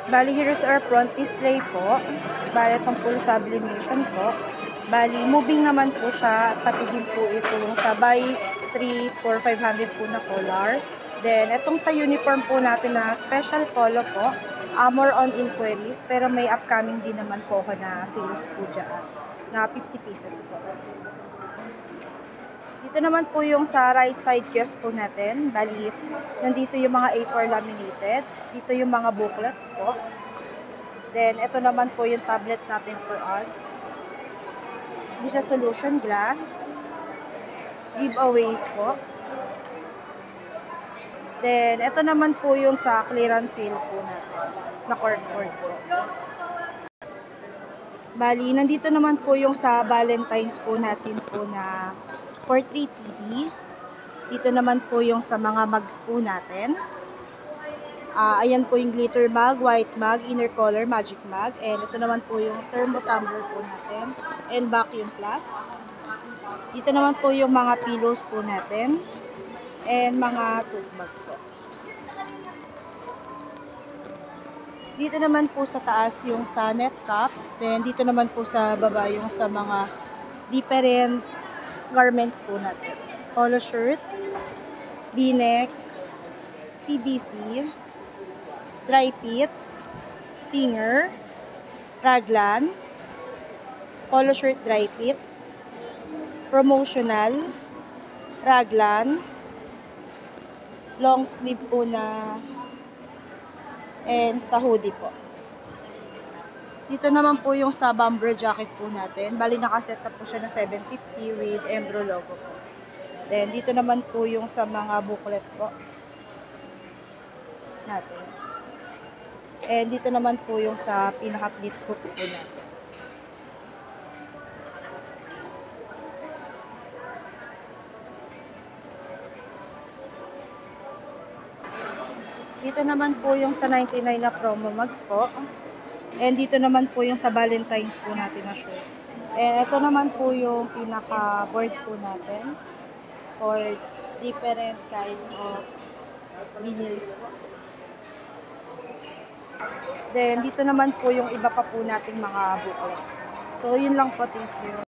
Bali, here's our front display po. Bali, tungkol sa sublimation po. Bali, moving naman po siya. Pati din po ito yung sa buy 3 for 500 po na collar. Then, itong sa uniform po natin na special polo po. More on inquiries. Pero may upcoming din naman po ako na sales po dyan. Na 50 pieces po. Dito naman po yung sa right side kiosk po natin. Bali, nandito yung mga A4 laminated. Dito yung mga booklets po. Then, ito naman po yung tablet natin for odds. Visa Solution Glass. Giveaways po. Then, ito naman po yung sa clearance sale po natin. Na corkboard po. Bali, nandito naman po yung sa Valentine's po natin po na for 3 TV. Dito naman po yung sa mga mugs po natin. Ayan po yung glitter mug, white mug, inner color, magic mug. And ito naman po yung thermo tumbler po natin. And vacuum plus. Dito naman po yung mga pillows po natin. And mga tote bag po. Dito naman po sa taas yung sa net cap. Then dito naman po sa baba yung sa mga different garments po natin. Polo shirt, v-neck, CBC, dry fit, finger, raglan, polo shirt dry fit, promotional, raglan, long sleeve po na, and sa hoodie po. Dito naman po yung sa bomber jacket po natin. Bali, nakaset up po siya na 750 with Embro logo po. Then, dito naman po yung sa mga booklet po natin. And dito naman po yung sa pinaka-pleat hook po natin. Dito naman po yung sa 99 na promo mag po. And dito naman po yung sa Valentine's po natin na shirt. And ito naman po yung pinaka-board po natin for different kind of vinyls po. Then, dito naman po yung iba pa po nating mga booklets. So, yun lang po. Thank you.